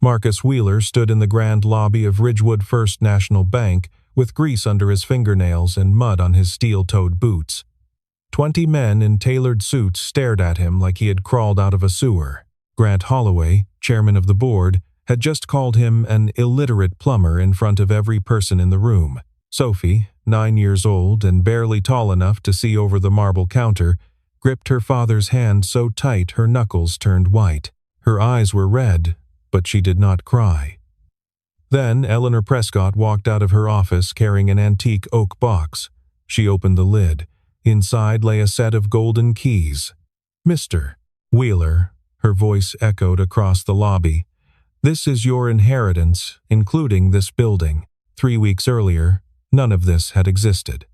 Marcus Wheeler stood in the grand lobby of Ridgewood First National Bank with grease under his fingernails and mud on his steel-toed boots. 20 men in tailored suits stared at him like he had crawled out of a sewer. Grant Holloway, chairman of the board, had just called him an illiterate plumber in front of every person in the room. Sophie, 9 years old and barely tall enough to see over the marble counter, gripped her father's hand so tight her knuckles turned white. Her eyes were red, but she did not cry. Then Eleanor Prescott walked out of her office carrying an antique oak box. She opened the lid. Inside lay a set of golden keys. "Mr. Wheeler," her voice echoed across the lobby, "this is your inheritance, including this building." 3 weeks earlier, none of this had existed.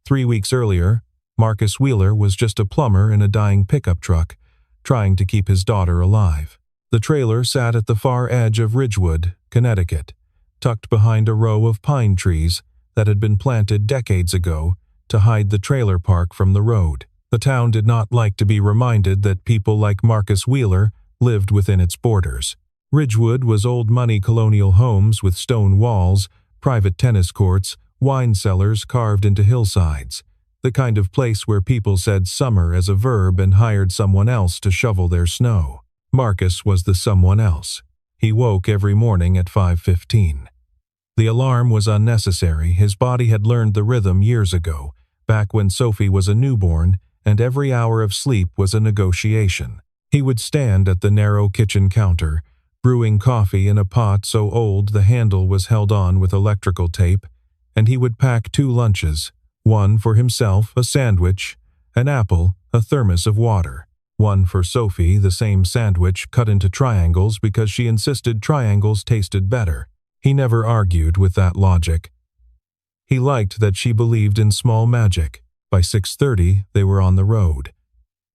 3 weeks earlier, Marcus Wheeler was just a plumber in a dying pickup truck, trying to keep his daughter alive. The trailer sat at the far edge of Ridgewood, Connecticut, tucked behind a row of pine trees that had been planted decades ago to hide the trailer park from the road. The town did not like to be reminded that people like Marcus Wheeler lived within its borders. Ridgewood was old-money colonial homes with stone walls, private tennis courts, wine cellars carved into hillsides, the kind of place where people said summer as a verb and hired someone else to shovel their snow. Marcus was the someone else. He woke every morning at 5:15. The alarm was unnecessary. His body had learned the rhythm years ago, back when Sophie was a newborn, and every hour of sleep was a negotiation. He would stand at the narrow kitchen counter, brewing coffee in a pot so old the handle was held on with electrical tape, and he would pack 2 lunches, one for himself, a sandwich, an apple, a thermos of water. One for Sophie, the same sandwich cut into triangles because she insisted triangles tasted better. He never argued with that logic. He liked that she believed in small magic. By 6:30, they were on the road.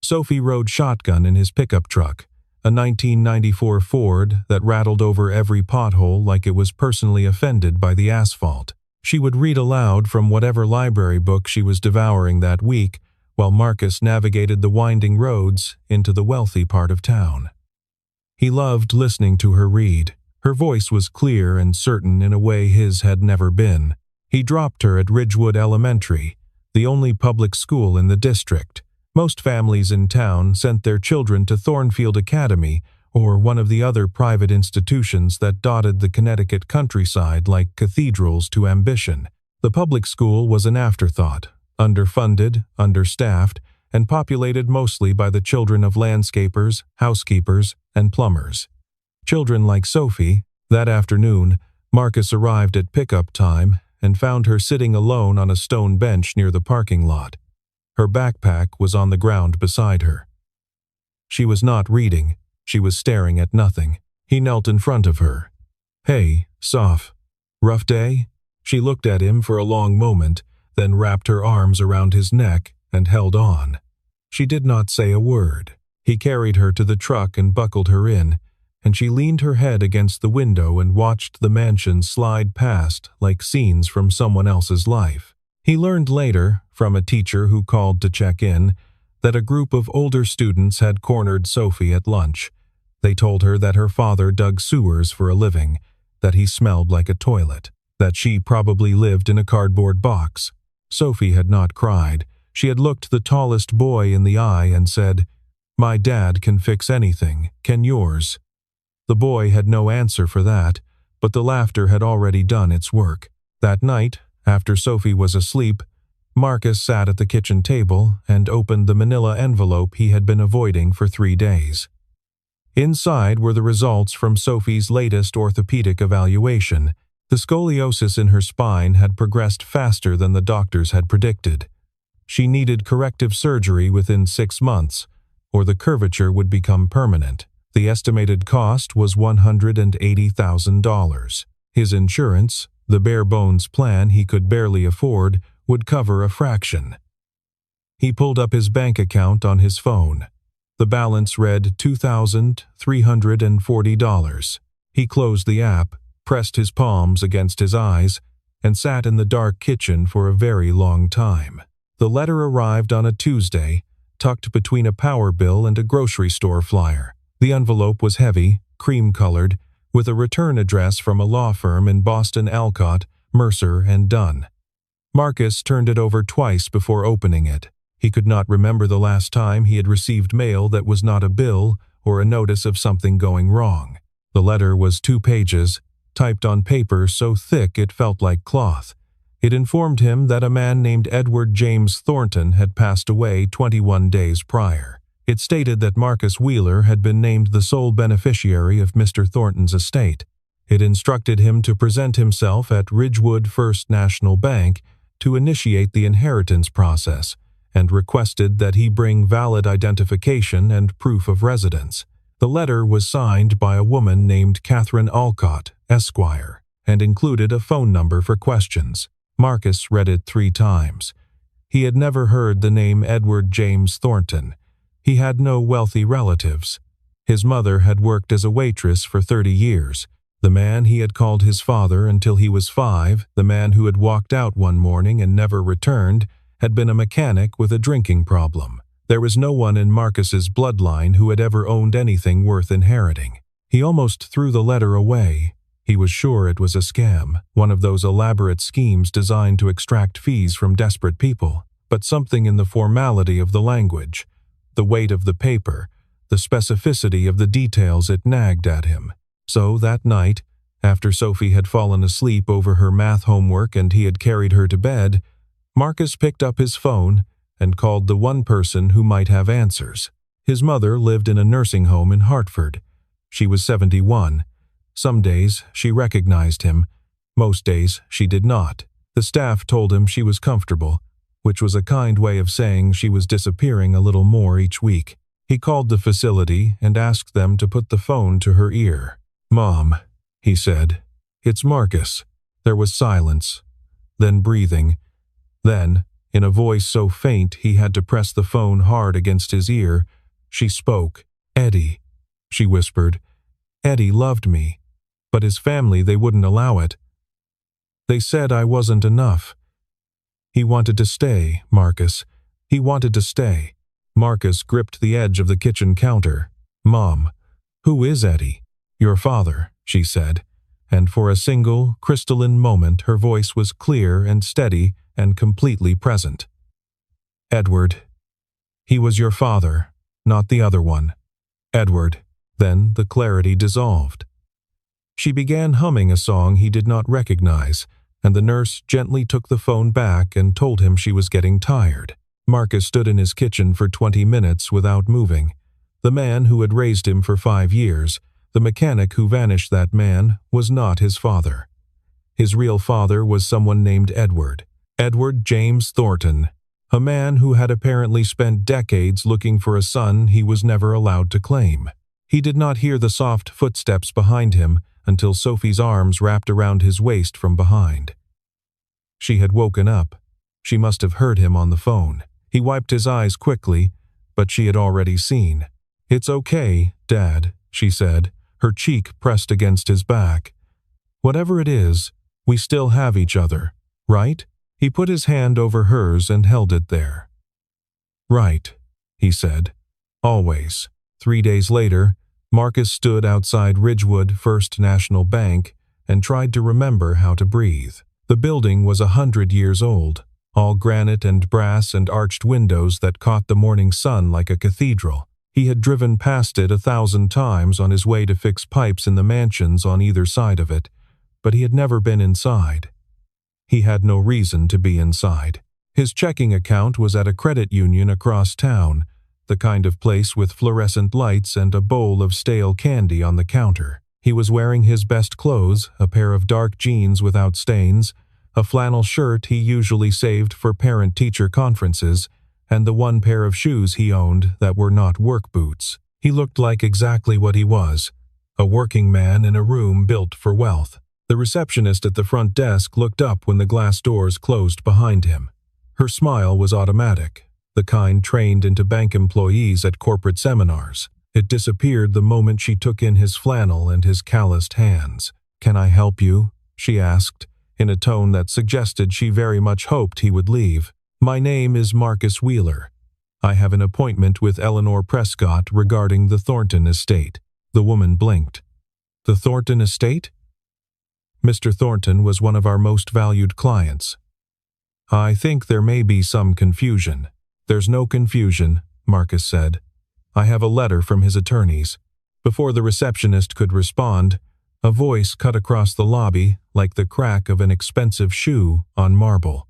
Sophie rode shotgun in his pickup truck, a 1994 Ford that rattled over every pothole like it was personally offended by the asphalt. She would read aloud from whatever library book she was devouring that week, while Marcus navigated the winding roads into the wealthy part of town. He loved listening to her read. Her voice was clear and certain in a way his had never been. He dropped her at Ridgewood Elementary, the only public school in the district. Most families in town sent their children to Thornfield Academy or one of the other private institutions that dotted the Connecticut countryside like cathedrals to ambition. The public school was an afterthought, underfunded, understaffed, and populated mostly by the children of landscapers, housekeepers, and plumbers. Children like Sophie. That afternoon, Marcus arrived at pickup time and found her sitting alone on a stone bench near the parking lot. Her backpack was on the ground beside her. She was not reading. She was staring at nothing. He knelt in front of her. "Hey, Soph. Rough day?" She looked at him for a long moment, then wrapped her arms around his neck and held on. She did not say a word. He carried her to the truck and buckled her in, and she leaned her head against the window and watched the mansion slide past like scenes from someone else's life. He learned later, from a teacher who called to check in, that a group of older students had cornered Sophie at lunch. They told her that her father dug sewers for a living, that he smelled like a toilet, that she probably lived in a cardboard box. Sophie had not cried. She had looked the tallest boy in the eye and said, "My dad can fix anything. Can yours?" The boy had no answer for that, but the laughter had already done its work. That night, after Sophie was asleep, Marcus sat at the kitchen table and opened the manila envelope he had been avoiding for 3 days. Inside were the results from Sophie's latest orthopedic evaluation. The scoliosis in her spine had progressed faster than the doctors had predicted. She needed corrective surgery within 6 months, or the curvature would become permanent. The estimated cost was $180,000. His insurance, the bare-bones plan he could barely afford, would cover a fraction. He pulled up his bank account on his phone. The balance read $2,340. He closed the app, pressed his palms against his eyes, and sat in the dark kitchen for a very long time. The letter arrived on a Tuesday, tucked between a power bill and a grocery store flyer. The envelope was heavy, cream-colored, with a return address from a law firm in Boston, Alcott, Mercer, and Dunn. Marcus turned it over twice before opening it. He could not remember the last time he had received mail that was not a bill or a notice of something going wrong. The letter was 2 pages, typed on paper so thick it felt like cloth. It informed him that a man named Edward James Thornton had passed away 21 days prior. It stated that Marcus Wheeler had been named the sole beneficiary of Mr. Thornton's estate. It instructed him to present himself at Ridgewood First National Bank to initiate the inheritance process, and requested that he bring valid identification and proof of residence. The letter was signed by a woman named Catherine Alcott, Esquire, and included a phone number for questions. Marcus read it 3 times. He had never heard the name Edward James Thornton. He had no wealthy relatives. His mother had worked as a waitress for 30 years. The man he had called his father until he was 5, the man who had walked out one morning and never returned, had been a mechanic with a drinking problem. There was no one in Marcus's bloodline who had ever owned anything worth inheriting. He almost threw the letter away. He was sure it was a scam, one of those elaborate schemes designed to extract fees from desperate people. But something in the formality of the language, the weight of the paper, the specificity of the details, it nagged at him. So that night, after Sophie had fallen asleep over her math homework and he had carried her to bed, Marcus picked up his phone and called the one person who might have answers. His mother lived in a nursing home in Hartford. She was 71. Some days she recognized him. Most days she did not. The staff told him she was comfortable, which was a kind way of saying she was disappearing a little more each week. He called the facility and asked them to put the phone to her ear. "Mom," he said. "It's Marcus." There was silence, then breathing. Then, in a voice so faint he had to press the phone hard against his ear, she spoke. "Eddie," she whispered. "Eddie loved me, but his family, they wouldn't allow it. They said I wasn't enough. He wanted to stay, Marcus. He wanted to stay." Marcus gripped the edge of the kitchen counter. "Mom, who is Eddie?" "Your father," she said, and for a single, crystalline moment her voice was clear and steady and completely present. "Edward. He was your father, not the other one. Edward." Then the clarity dissolved. She began humming a song he did not recognize, and the nurse gently took the phone back and told him she was getting tired. Marcus stood in his kitchen for 20 minutes without moving. The man who had raised him for 5 years, the mechanic who vanished that man, was not his father. His real father was someone named Edward James Thornton, a man who had apparently spent decades looking for a son he was never allowed to claim. He did not hear the soft footsteps behind him until Sophie's arms wrapped around his waist from behind. She had woken up. She must have heard him on the phone. He wiped his eyes quickly, but she had already seen. "It's okay, Dad," she said, her cheek pressed against his back. "Whatever it is, we still have each other, right?" He put his hand over hers and held it there. "Right," he said. "Always." 3 days later, Marcus stood outside Ridgewood First National Bank and tried to remember how to breathe. The building was 100 years old, all granite and brass and arched windows that caught the morning sun like a cathedral. He had driven past it 1,000 times on his way to fix pipes in the mansions on either side of it, but he had never been inside. He had no reason to be inside. His checking account was at a credit union across town, the kind of place with fluorescent lights and a bowl of stale candy on the counter. He was wearing his best clothes, a pair of dark jeans without stains, a flannel shirt he usually saved for parent-teacher conferences, and the one pair of shoes he owned that were not work boots. He looked like exactly what he was, a working man in a room built for wealth. The receptionist at the front desk looked up when the glass doors closed behind him. Her smile was automatic, the kind trained into bank employees at corporate seminars. It disappeared the moment she took in his flannel and his calloused hands. "Can I help you?" she asked, in a tone that suggested she very much hoped he would leave. "My name is Marcus Wheeler. I have an appointment with Eleanor Prescott regarding the Thornton estate." The woman blinked. The Thornton estate? Mr. Thornton was one of our most valued clients. I think there may be some confusion. There's no confusion, Marcus said. I have a letter from his attorneys. Before the receptionist could respond, a voice cut across the lobby like the crack of an expensive shoe on marble.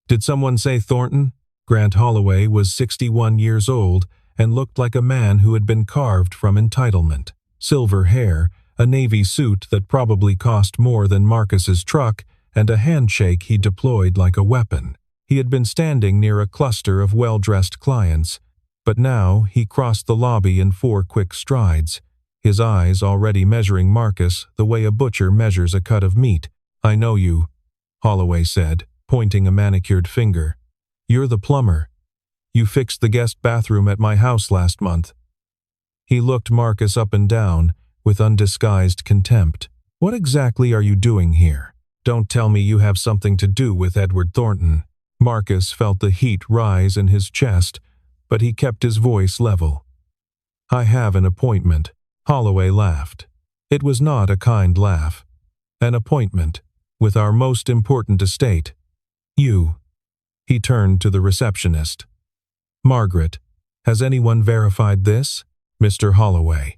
Did someone say Thornton? Grant Holloway was 61 years old and looked like a man who had been carved from entitlement. Silver hair, a navy suit that probably cost more than Marcus's truck, and a handshake he deployed like a weapon. He had been standing near a cluster of well-dressed clients, but now he crossed the lobby in 4 quick strides, his eyes already measuring Marcus the way a butcher measures a cut of meat. I know you, Holloway said, pointing a manicured finger. You're the plumber. You fixed the guest bathroom at my house last month. He looked Marcus up and down with undisguised contempt. What exactly are you doing here? Don't tell me you have something to do with Edward Thornton. Marcus felt the heat rise in his chest, but he kept his voice level. I have an appointment. Holloway laughed. It was not a kind laugh. An appointment with our most important estate. You. He turned to the receptionist. Margaret, has anyone verified this? Mr. Holloway.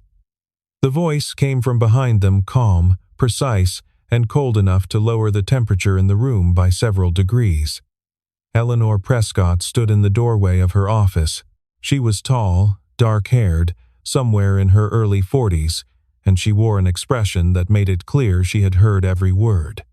The voice came from behind them, calm, precise, and cold enough to lower the temperature in the room by several degrees. Eleanor Prescott stood in the doorway of her office. She was tall, dark-haired, somewhere in her early 40s, and she wore an expression that made it clear she had heard every word.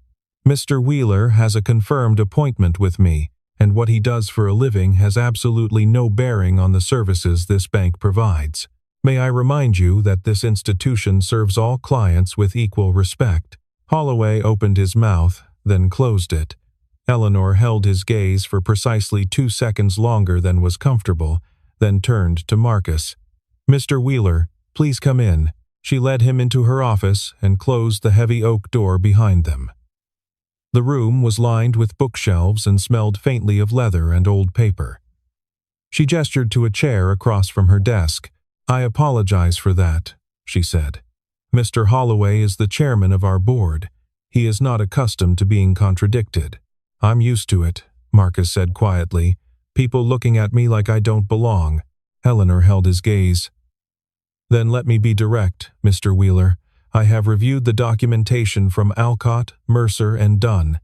Mr. Wheeler has a confirmed appointment with me, and what he does for a living has absolutely no bearing on the services this bank provides. May I remind you that this institution serves all clients with equal respect. Holloway opened his mouth, then closed it. Eleanor held his gaze for precisely 2 seconds longer than was comfortable, then turned to Marcus. Mr. Wheeler, please come in. She led him into her office and closed the heavy oak door behind them. The room was lined with bookshelves and smelled faintly of leather and old paper. She gestured to a chair across from her desk. I apologize for that, she said. Mr. Holloway is the chairman of our board. He is not accustomed to being contradicted. I'm used to it, Marcus said quietly. People looking at me like I don't belong. Eleanor held his gaze. Then let me be direct, Mr. Wheeler. I have reviewed the documentation from Alcott, Mercer, and Dunn.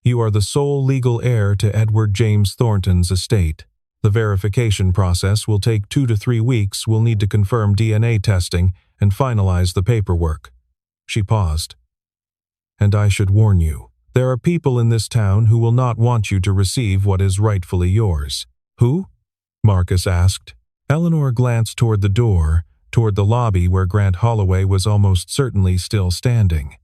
You are the sole legal heir to Edward James Thornton's estate. The verification process will take 2 to 3 weeks. We'll need to confirm DNA testing and finalize the paperwork. She paused. And I should warn you, there are people in this town who will not want you to receive what is rightfully yours. Who? Marcus asked. Eleanor glanced toward the door, toward the lobby where Grant Holloway was almost certainly still standing.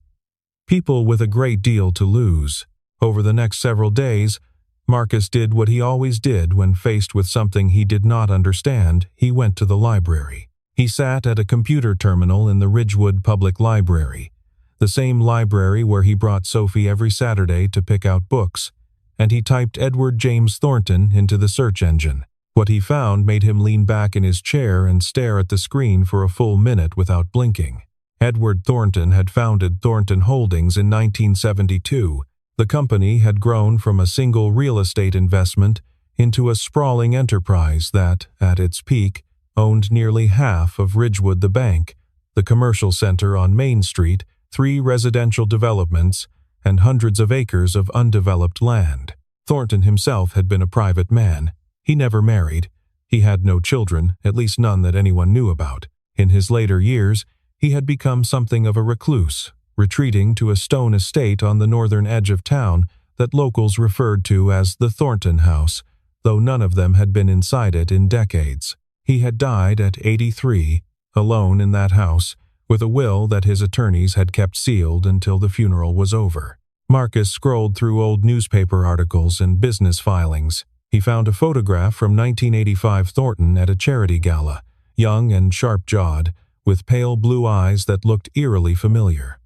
People with a great deal to lose. Over the next several days, Marcus did what he always did when faced with something he did not understand. He went to the library. He sat at a computer terminal in the Ridgewood Public Library, the same library where he brought Sophie every Saturday to pick out books, and he typed Edward James Thornton into the search engine. What he found made him lean back in his chair and stare at the screen for a full minute without blinking. Edward Thornton had founded Thornton Holdings in 1972. The company had grown from a single real estate investment into a sprawling enterprise that, at its peak, owned nearly half of Ridgewood the bank, the commercial center on Main Street, 3 residential developments, and hundreds of acres of undeveloped land. Thornton himself had been a private man. He never married. He had no children, at least none that anyone knew about. In his later years, he had become something of a recluse, retreating to a stone estate on the northern edge of town that locals referred to as the Thornton House, though none of them had been inside it in decades. He had died at 83, alone in that house, with a will that his attorneys had kept sealed until the funeral was over. Marcus scrolled through old newspaper articles and business filings. He found a photograph from 1985 Thornton at a charity gala, young and sharp-jawed, with pale blue eyes that looked eerily familiar.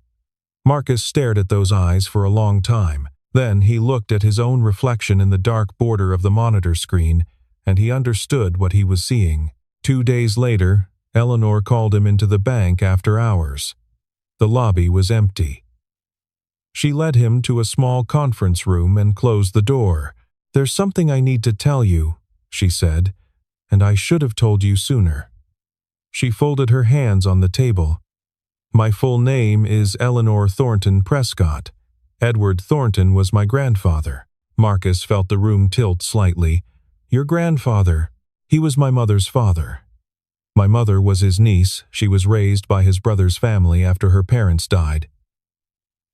Marcus stared at those eyes for a long time. Then he looked at his own reflection in the dark border of the monitor screen, and he understood what he was seeing. 2 days later, Eleanor called him into the bank after hours. The lobby was empty. She led him to a small conference room and closed the door. "There's something I need to tell you," she said, "and I should have told you sooner." She folded her hands on the table. "My full name is Eleanor Thornton Prescott. Edward Thornton was my grandfather." Marcus felt the room tilt slightly. "Your grandfather? He was my mother's father. My mother was his niece. She was raised by his brother's family after her parents died.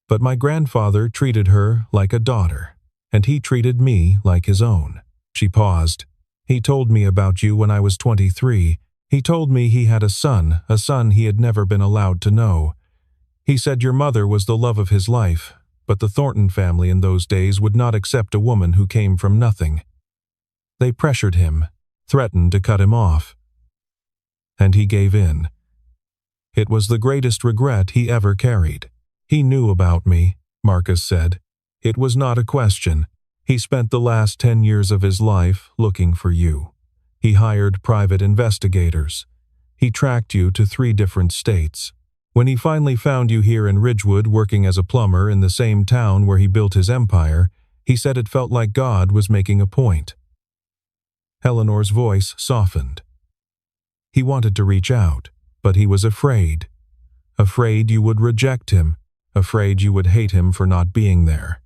But my grandfather treated her like a daughter, and he treated me like his own." She paused. "He told me about you when I was 23. He told me he had a son he had never been allowed to know. He said your mother was the love of his life, but the Thornton family in those days would not accept a woman who came from nothing. They pressured him, threatened to cut him off. And he gave in. It was the greatest regret he ever carried. He knew about me," Marcus said. "It was not a question. He spent the last 10 years of his life looking for you. He hired private investigators. He tracked you to 3 different states. When he finally found you here in Ridgewood working as a plumber in the same town where he built his empire, he said it felt like God was making a point." Eleanor's voice softened. "He wanted to reach out, but he was afraid. Afraid you would reject him, afraid you would hate him for not being there.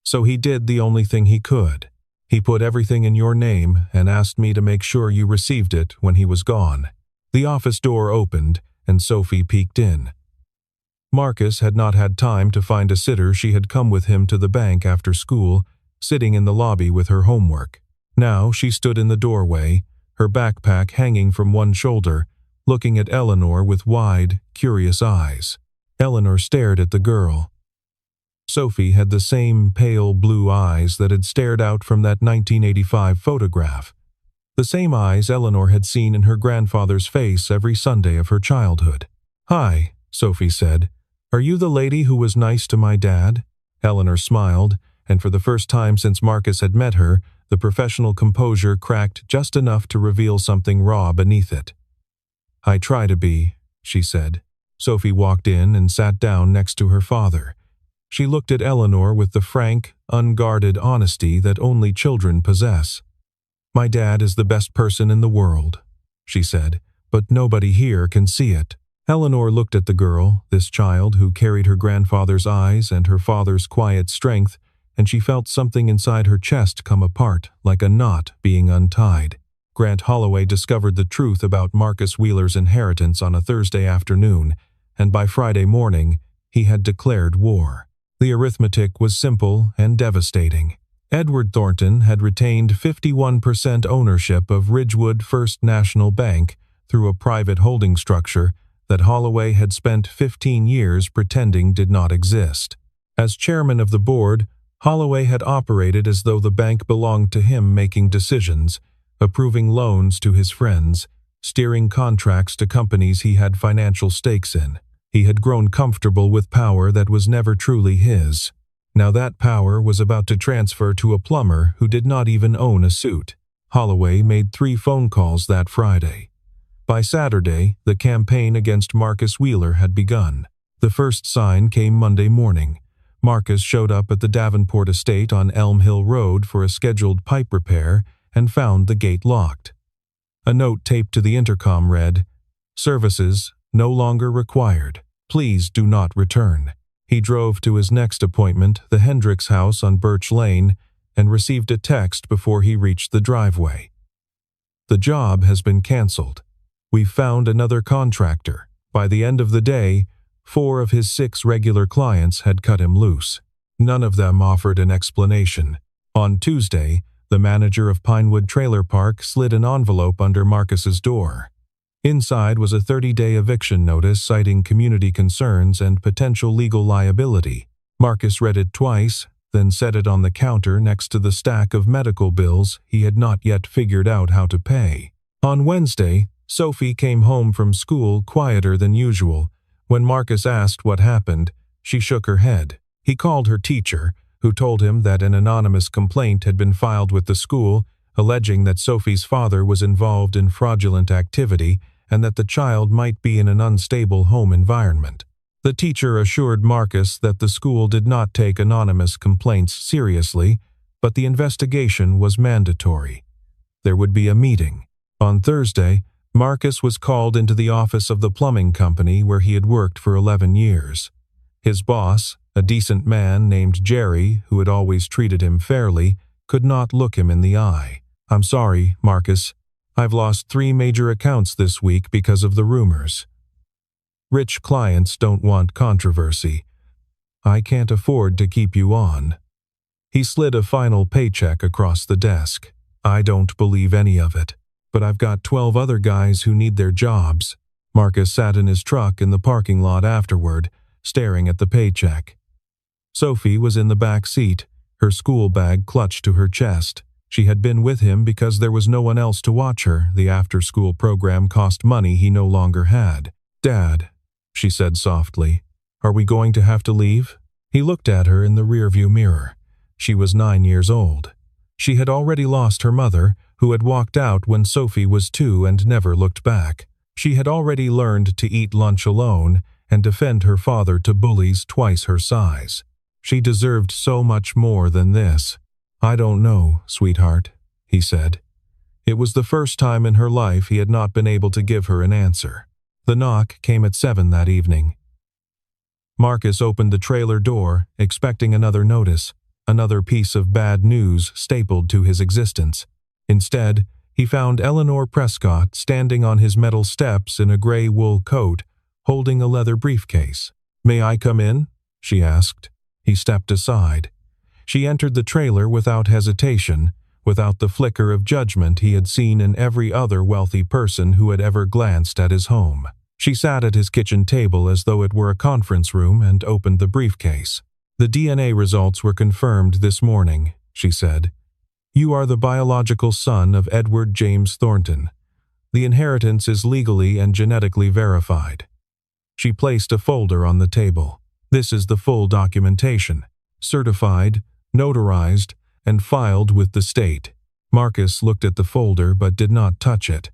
So he did the only thing he could. He put everything in your name and asked me to make sure you received it when he was gone." The office door opened, and Sophie peeked in. Marcus had not had time to find a sitter. She had come with him to the bank after school, sitting in the lobby with her homework. Now she stood in the doorway, her backpack hanging from one shoulder, looking at Eleanor with wide, curious eyes. Eleanor stared at the girl. Sophie had the same pale blue eyes that had stared out from that 1985 photograph. The same eyes Eleanor had seen in her grandfather's face every Sunday of her childhood. "Hi," Sophie said. "Are you the lady who was nice to my dad?" Eleanor smiled, and for the first time since Marcus had met her, the professional composure cracked just enough to reveal something raw beneath it. "I try to be," she said. Sophie walked in and sat down next to her father. She looked at Eleanor with the frank, unguarded honesty that only children possess. "My dad is the best person in the world," she said, "but nobody here can see it." Eleanor looked at the girl, this child who carried her grandfather's eyes and her father's quiet strength, and she felt something inside her chest come apart, like a knot being untied. Grant Holloway discovered the truth about Marcus Wheeler's inheritance on a Thursday afternoon, and by Friday morning, he had declared war. The arithmetic was simple and devastating. Edward Thornton had retained 51% ownership of Ridgewood First National Bank through a private holding structure that Holloway had spent 15 years pretending did not exist. As chairman of the board, Holloway had operated as though the bank belonged to him, making decisions, approving loans to his friends, steering contracts to companies he had financial stakes in. He had grown comfortable with power that was never truly his. Now that power was about to transfer to a plumber who did not even own a suit. Holloway made 3 phone calls that Friday. By Saturday, the campaign against Marcus Wheeler had begun. The first sign came Monday morning. Marcus showed up at the Davenport estate on Elm Hill Road for a scheduled pipe repair and found the gate locked. A note taped to the intercom read, "Services no longer required. Please do not return." He drove to his next appointment, the Hendricks house on Birch Lane, and received a text before he reached the driveway. "The job has been canceled. We've found another contractor." By the end of the day, 4 of his 6 regular clients had cut him loose. None of them offered an explanation. On Tuesday, the manager of Pinewood Trailer Park slid an envelope under Marcus's door. Inside was a 30-day eviction notice citing community concerns and potential legal liability. Marcus read it twice, then set it on the counter next to the stack of medical bills he had not yet figured out how to pay. On Wednesday, Sophie came home from school quieter than usual. When Marcus asked what happened, she shook her head. He called her teacher, who told him that an anonymous complaint had been filed with the school, alleging that Sophie's father was involved in fraudulent activity and that the child might be in an unstable home environment. The teacher assured Marcus that the school did not take anonymous complaints seriously, but the investigation was mandatory. There would be a meeting. On Thursday, Marcus was called into the office of the plumbing company where he had worked for 11 years. His boss, a decent man named Jerry, who had always treated him fairly, could not look him in the eye. "I'm sorry, Marcus. I've lost 3 major accounts this week because of the rumors. Rich clients don't want controversy. I can't afford to keep you on." He slid a final paycheck across the desk. "I don't believe any of it, but I've got 12 other guys who need their jobs." Marcus sat in his truck in the parking lot afterward, staring at the paycheck. Sophie was in the back seat, her school bag clutched to her chest. She had been with him because there was no one else to watch her. The after-school program cost money he no longer had. "Dad," she said softly, "are we going to have to leave?" He looked at her in the rearview mirror. She was 9 years old. She had already lost her mother, who had walked out when Sophie was 2 and never looked back. She had already learned to eat lunch alone and defend her father to bullies twice her size. She deserved so much more than this. "I don't know, sweetheart," he said. It was the first time in her life he had not been able to give her an answer. The knock came at 7 that evening. Marcus opened the trailer door, expecting another notice, another piece of bad news stapled to his existence. Instead, he found Eleanor Prescott standing on his metal steps in a gray wool coat, holding a leather briefcase. "May I come in?" she asked. He stepped aside. She entered the trailer without hesitation, without the flicker of judgment he had seen in every other wealthy person who had ever glanced at his home. She sat at his kitchen table as though it were a conference room and opened the briefcase. "The DNA results were confirmed this morning," she said. "You are the biological son of Edward James Thornton. The inheritance is legally and genetically verified." She placed a folder on the table. "This is the full documentation, certified, notarized, and filed with the state." Marcus looked at the folder but did not touch it.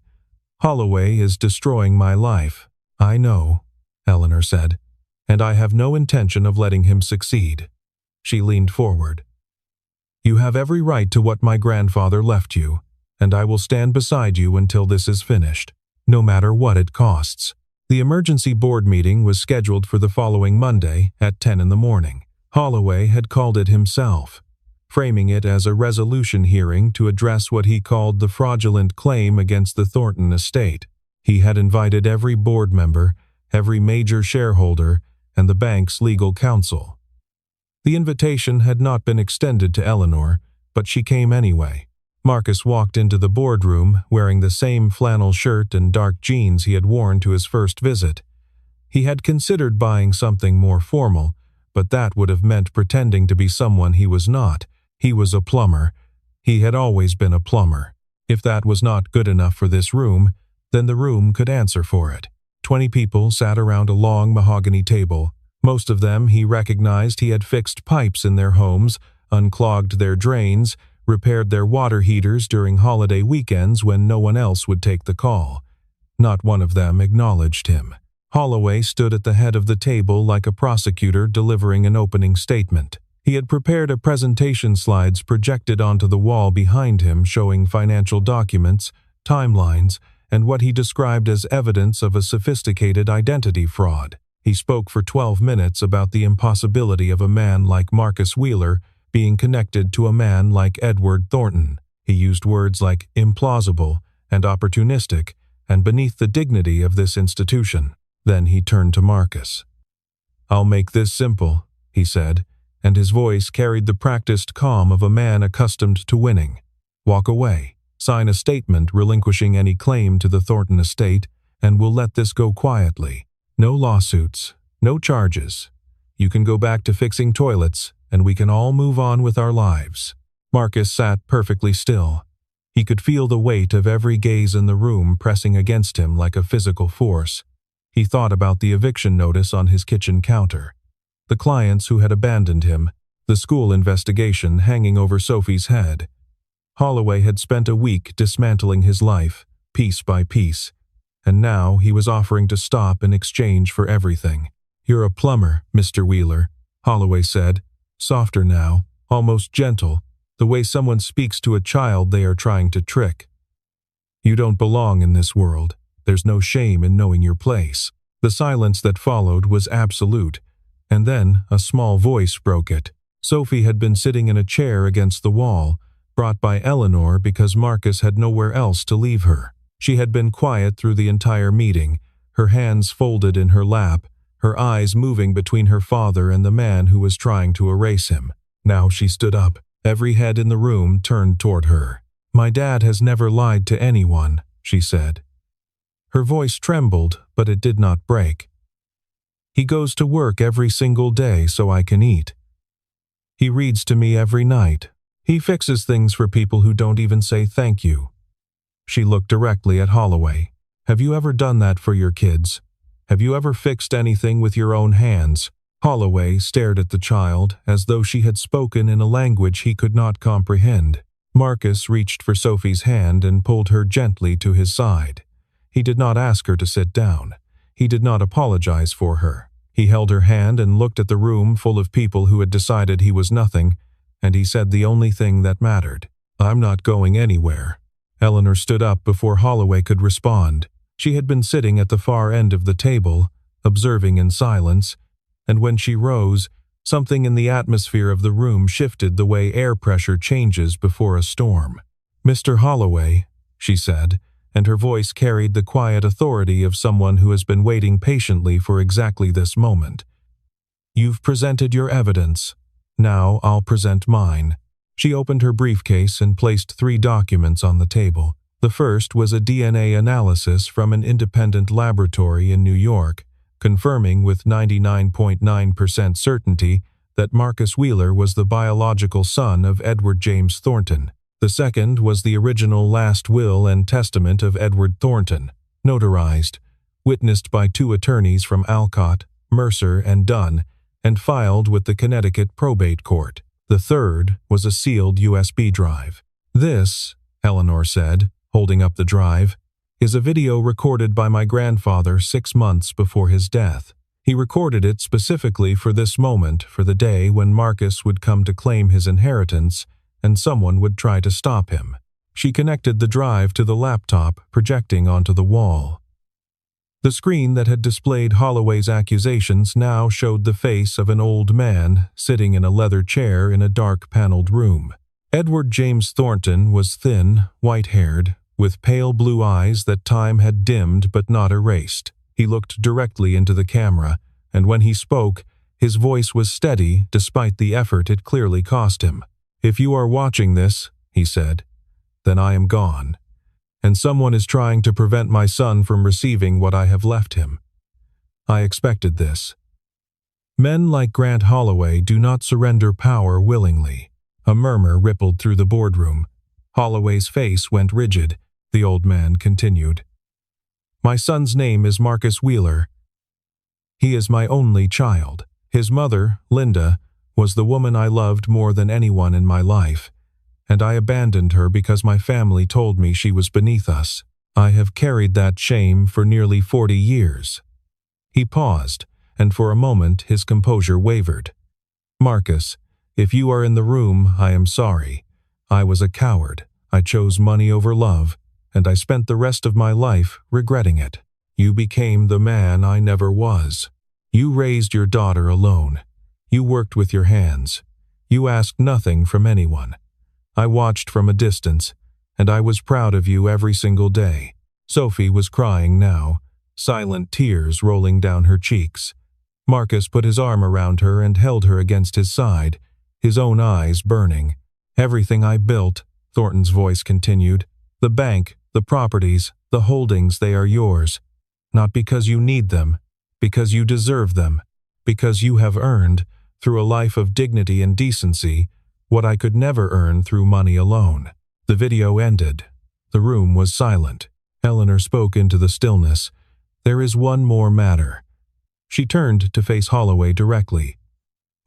"Holloway is destroying my life." "I know," Eleanor said, "and I have no intention of letting him succeed." She leaned forward. "You have every right to what my grandfather left you, and I will stand beside you until this is finished, no matter what it costs." The emergency board meeting was scheduled for the following Monday at 10 in the morning. Holloway had called it himself, framing it as a resolution hearing to address what he called the fraudulent claim against the Thornton estate. He had invited every board member, every major shareholder, and the bank's legal counsel. The invitation had not been extended to Eleanor, but she came anyway. Marcus walked into the boardroom wearing the same flannel shirt and dark jeans he had worn to his first visit. He had considered buying something more formal, but that would have meant pretending to be someone he was not. He was a plumber. He had always been a plumber. If that was not good enough for this room, then the room could answer for it. 20 people sat around a long mahogany table. Most of them he recognized. He had fixed pipes in their homes, unclogged their drains, repaired their water heaters during holiday weekends when no one else would take the call. Not one of them acknowledged him. Holloway stood at the head of the table like a prosecutor delivering an opening statement. He had prepared a presentation slides projected onto the wall behind him showing financial documents, timelines, and what he described as evidence of a sophisticated identity fraud. He spoke for 12 minutes about the impossibility of a man like Marcus Wheeler being connected to a man like Edward Thornton. He used words like implausible and opportunistic and beneath the dignity of this institution. Then he turned to Marcus. "I'll make this simple," he said, and his voice carried the practiced calm of a man accustomed to winning. "Walk away, sign a statement relinquishing any claim to the Thornton estate, and we'll let this go quietly. No lawsuits, no charges. You can go back to fixing toilets, and we can all move on with our lives." Marcus sat perfectly still. He could feel the weight of every gaze in the room pressing against him like a physical force. He thought about the eviction notice on his kitchen counter, the clients who had abandoned him, the school investigation hanging over Sophie's head. Holloway had spent a week dismantling his life, piece by piece, and now he was offering to stop in exchange for everything. "You're a plumber, Mr. Wheeler," Holloway said, softer now, almost gentle, the way someone speaks to a child they are trying to trick. "You don't belong in this world. There's no shame in knowing your place." The silence that followed was absolute, and then a small voice broke it. Sophie had been sitting in a chair against the wall, brought by Eleanor because Marcus had nowhere else to leave her. She had been quiet through the entire meeting, her hands folded in her lap, her eyes moving between her father and the man who was trying to erase him. Now she stood up, every head in the room turned toward her. "My dad has never lied to anyone," she said. Her voice trembled, but it did not break. "He goes to work every single day so I can eat. He reads to me every night. He fixes things for people who don't even say thank you." She looked directly at Holloway. "Have you ever done that for your kids? Have you ever fixed anything with your own hands?" Holloway stared at the child as though she had spoken in a language he could not comprehend. Marcus reached for Sophie's hand and pulled her gently to his side. He did not ask her to sit down. He did not apologize for her. He held her hand and looked at the room full of people who had decided he was nothing, and he said the only thing that mattered. "I'm not going anywhere." Eleanor stood up before Holloway could respond. She had been sitting at the far end of the table, observing in silence, and when she rose, something in the atmosphere of the room shifted the way air pressure changes before a storm. "Mr. Holloway," she said, and her voice carried the quiet authority of someone who has been waiting patiently for exactly this moment. "You've presented your evidence. Now I'll present mine." She opened her briefcase and placed 3 documents on the table. The first was a DNA analysis from an independent laboratory in New York, confirming with 99.9% certainty that Marcus Wheeler was the biological son of Edward James Thornton. The second was the original last will and testament of Edward Thornton, notarized, witnessed by 2 attorneys from Alcott, Mercer, and Dunn, and filed with the Connecticut Probate Court. The third was a sealed USB drive. "This," Eleanor said, holding up the drive, "is a video recorded by my grandfather 6 months before his death. He recorded it specifically for this moment, for the day when Marcus would come to claim his inheritance and someone would try to stop him." She connected the drive to the laptop, projecting onto the wall. The screen that had displayed Holloway's accusations now showed the face of an old man sitting in a leather chair in a dark paneled room. Edward James Thornton was thin, white-haired, with pale blue eyes that time had dimmed but not erased. He looked directly into the camera, and when he spoke, his voice was steady despite the effort it clearly cost him. "If you are watching this," he said, "then I am gone. And someone is trying to prevent my son from receiving what I have left him. I expected this. Men like Grant Holloway do not surrender power willingly." A murmur rippled through the boardroom. Holloway's face went rigid. The old man continued. "My son's name is Marcus Wheeler. He is my only child. His mother, Linda, was the woman I loved more than anyone in my life, and I abandoned her because my family told me she was beneath us. I have carried that shame for nearly 40 years. He paused, and for a moment his composure wavered. "Marcus, if you are in the room, I am sorry. I was a coward. I chose money over love, and I spent the rest of my life regretting it. You became the man I never was. You raised your daughter alone. You worked with your hands. You asked nothing from anyone. I watched from a distance, and I was proud of you every single day." Sophie was crying now, silent tears rolling down her cheeks. Marcus put his arm around her and held her against his side, his own eyes burning. "Everything I built," Thornton's voice continued, "the bank, the properties, the holdings, they are yours. Not because you need them, because you deserve them, because you have earned, through a life of dignity and decency, what I could never earn through money alone." The video ended. The room was silent. Eleanor spoke into the stillness. "There is one more matter." She turned to face Holloway directly.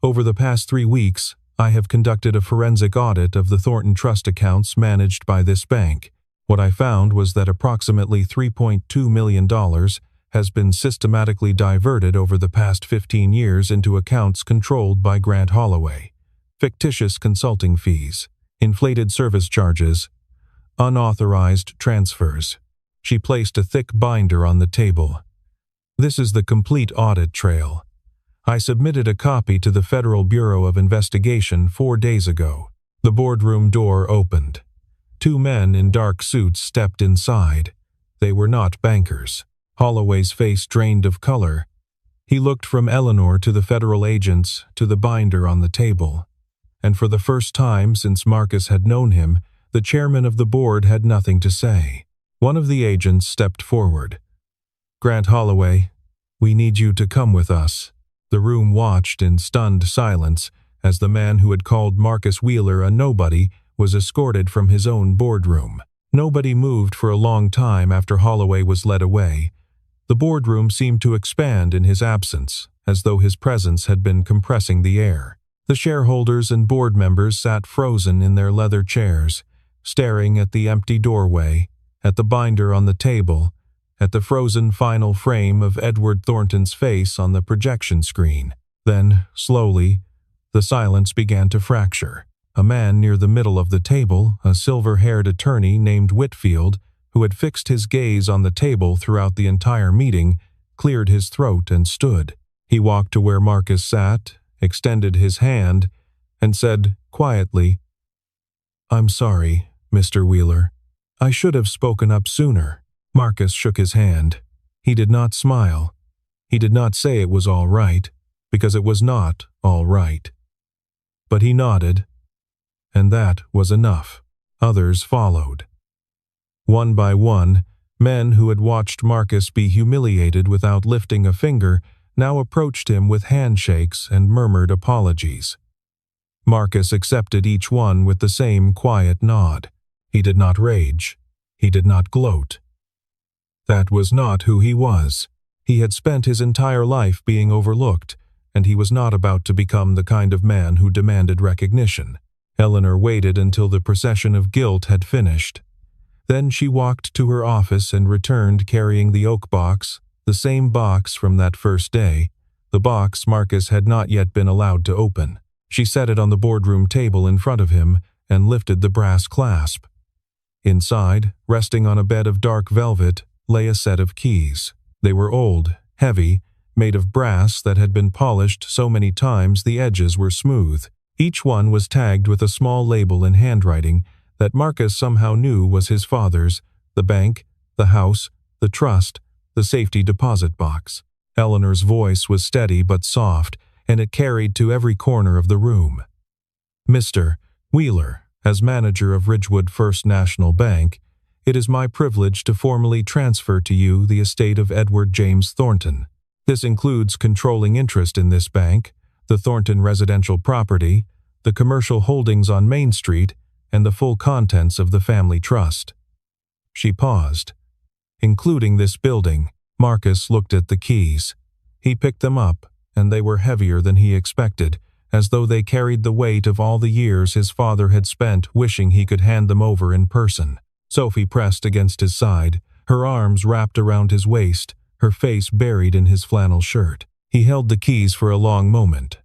"Over the past 3 weeks, I have conducted a forensic audit of the Thornton Trust accounts managed by this bank. What I found was that approximately $3.2 million has been systematically diverted over the past 15 years into accounts controlled by Grant Holloway. Fictitious consulting fees, inflated service charges, unauthorized transfers. She placed a thick binder on the table. This is the complete audit trail. I submitted a copy to the Federal Bureau of Investigation 4 days ago. The boardroom door opened. 2 men in dark suits stepped inside. They were not bankers. Holloway's face drained of color. He looked from Eleanor to the federal agents to the binder on the table. And for the first time since Marcus had known him, the chairman of the board had nothing to say. One of the agents stepped forward. "Grant Holloway, we need you to come with us." The room watched in stunned silence as the man who had called Marcus Wheeler a nobody was escorted from his own boardroom. Nobody moved for a long time after Holloway was led away. The boardroom seemed to expand in his absence, as though his presence had been compressing the air. The shareholders and board members sat frozen in their leather chairs, staring at the empty doorway, at the binder on the table, at the frozen final frame of Edward Thornton's face on the projection screen. Then, slowly, the silence began to fracture. A man near the middle of the table, a silver-haired attorney named Whitfield, who had fixed his gaze on the table throughout the entire meeting, cleared his throat and stood. He walked to where Marcus sat, extended his hand, and said quietly, "I'm sorry, Mr. Wheeler. I should have spoken up sooner." Marcus shook his hand. He did not smile. He did not say it was all right, because it was not all right. But he nodded, and that was enough. Others followed. One by one, men who had watched Marcus be humiliated without lifting a finger now approached him with handshakes and murmured apologies. Marcus accepted each one with the same quiet nod. He did not rage. He did not gloat. That was not who he was. He had spent his entire life being overlooked, and he was not about to become the kind of man who demanded recognition. Eleanor waited until the procession of guilt had finished. Then she walked to her office and returned carrying the oak box, the same box from that first day, the box Marcus had not yet been allowed to open. She set it on the boardroom table in front of him and lifted the brass clasp. Inside, resting on a bed of dark velvet, lay a set of keys. They were old, heavy, made of brass that had been polished so many times the edges were smooth. Each one was tagged with a small label in handwriting that Marcus somehow knew was his father's: the bank, the house, the trust, the safety deposit box. Eleanor's voice was steady but soft, and it carried to every corner of the room. "Mr. Wheeler, as manager of Ridgewood First National Bank, it is my privilege to formally transfer to you the estate of Edward James Thornton. This includes controlling interest in this bank, the Thornton residential property, the commercial holdings on Main Street, and the full contents of the family trust." She paused. "Including this building." Marcus looked at the keys. He picked them up, and they were heavier than he expected, as though they carried the weight of all the years his father had spent wishing he could hand them over in person. Sophie pressed against his side, her arms wrapped around his waist, her face buried in his flannel shirt. He held the keys for a long moment.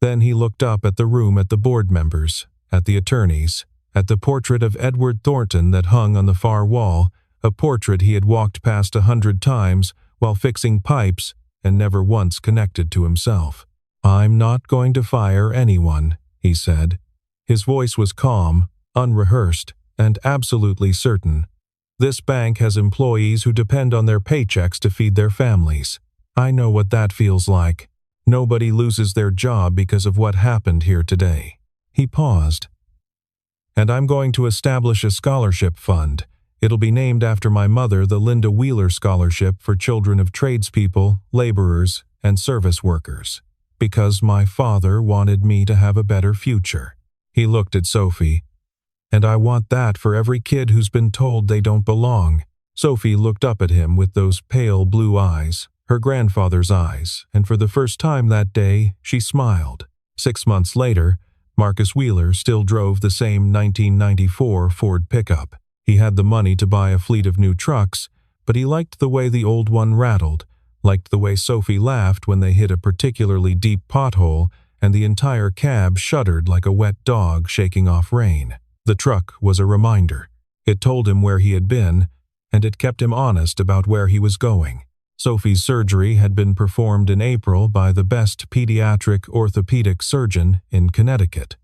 Then he looked up at the room, at the board members, at the attorneys, at the portrait of Edward Thornton that hung on the far wall, a portrait he had walked past 100 times while fixing pipes and never once connected to himself. "I'm not going to fire anyone," he said. His voice was calm, unrehearsed, and absolutely certain. "This bank has employees who depend on their paychecks to feed their families. I know what that feels like. Nobody loses their job because of what happened here today." He paused. "And I'm going to establish a scholarship fund. It'll be named after my mother, the Linda Wheeler Scholarship for children of tradespeople, laborers, and service workers, because my father wanted me to have a better future." He looked at Sophie. "And I want that for every kid who's been told they don't belong." Sophie looked up at him with those pale blue eyes, her grandfather's eyes, and for the first time that day, she smiled. 6 months later, Marcus Wheeler still drove the same 1994 Ford pickup. He had the money to buy a fleet of new trucks, but he liked the way the old one rattled, liked the way Sophie laughed when they hit a particularly deep pothole, and the entire cab shuddered like a wet dog shaking off rain. The truck was a reminder. It told him where he had been, and it kept him honest about where he was going. Sophie's surgery had been performed in April by the best pediatric orthopedic surgeon in Connecticut.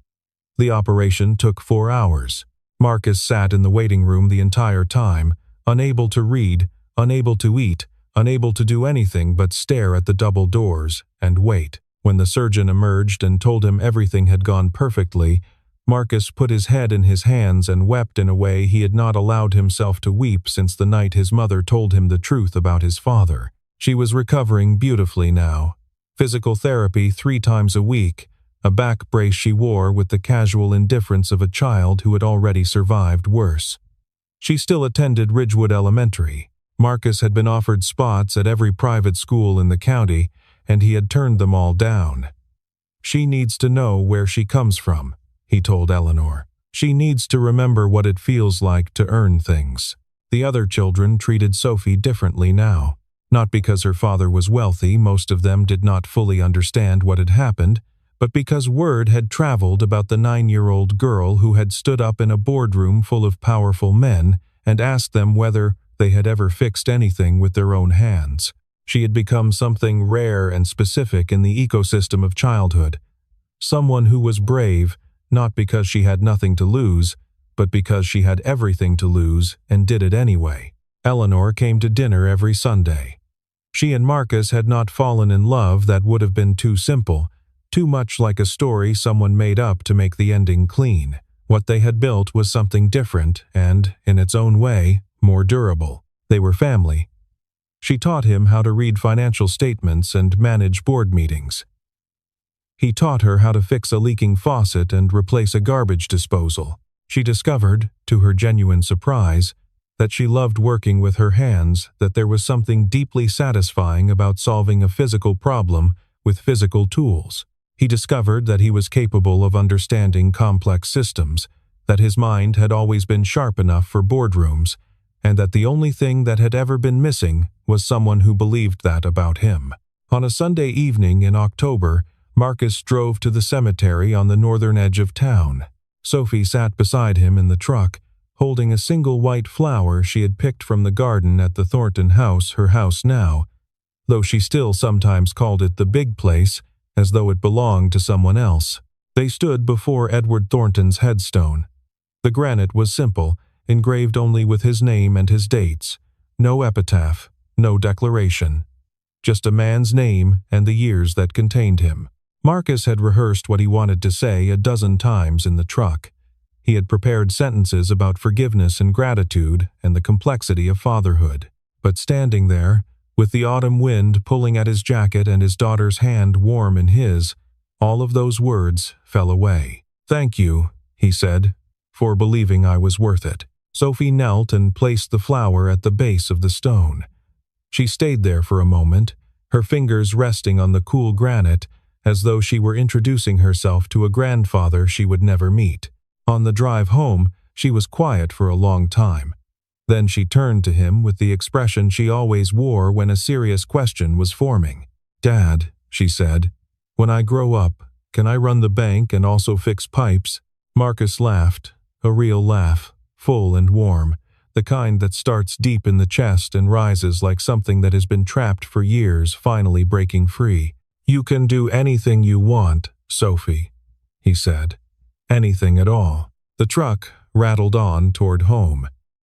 The operation took 4 hours. Marcus sat in the waiting room the entire time, unable to read, unable to eat, unable to do anything but stare at the double doors and wait. When the surgeon emerged and told him everything had gone perfectly, Marcus put his head in his hands and wept in a way he had not allowed himself to weep since the night his mother told him the truth about his father. She was recovering beautifully now. Physical therapy 3 times a week, a back brace she wore with the casual indifference of a child who had already survived worse. She still attended Ridgewood Elementary. Marcus had been offered spots at every private school in the county, and he had turned them all down. "She needs to know where she comes from," he told Eleanor. "She needs to remember what it feels like to earn things." The other children treated Sophie differently now. Not because her father was wealthy, most of them did not fully understand what had happened, but because word had traveled about the 9-year-old girl who had stood up in a boardroom full of powerful men and asked them whether they had ever fixed anything with their own hands. She had become something rare and specific in the ecosystem of childhood. Someone who was brave, not because she had nothing to lose, but because she had everything to lose and did it anyway. Eleanor came to dinner every Sunday. She and Marcus had not fallen in love. That would have been too simple, too much like a story someone made up to make the ending clean. What they had built was something different and, in its own way, more durable. They were family. She taught him how to read financial statements and manage board meetings. He taught her how to fix a leaking faucet and replace a garbage disposal. She discovered, to her genuine surprise, that she loved working with her hands, that there was something deeply satisfying about solving a physical problem with physical tools. He discovered that he was capable of understanding complex systems, that his mind had always been sharp enough for boardrooms, and that the only thing that had ever been missing was someone who believed that about him. On a Sunday evening in October, Marcus drove to the cemetery on the northern edge of town. Sophie sat beside him in the truck, holding a single white flower she had picked from the garden at the Thornton house, her house now, though she still sometimes called it the big place, as though it belonged to someone else. They stood before Edward Thornton's headstone. The granite was simple, engraved only with his name and his dates. No epitaph, no declaration. Just a man's name and the years that contained him. Marcus had rehearsed what he wanted to say a dozen times in the truck. He had prepared sentences about forgiveness and gratitude and the complexity of fatherhood. But standing there, with the autumn wind pulling at his jacket and his daughter's hand warm in his, all of those words fell away. "Thank you," he said, "for believing I was worth it." Sophie knelt and placed the flower at the base of the stone. She stayed there for a moment, her fingers resting on the cool granite, as though she were introducing herself to a grandfather she would never meet. On the drive home, she was quiet for a long time. Then she turned to him with the expression she always wore when a serious question was forming. "Dad," she said, "when I grow up, can I run the bank and also fix pipes?" Marcus laughed, a real laugh, full and warm, the kind that starts deep in the chest and rises like something that has been trapped for years, finally breaking free. "You can do anything you want, Sophie," he said. "Anything at all." The truck rattled on toward home.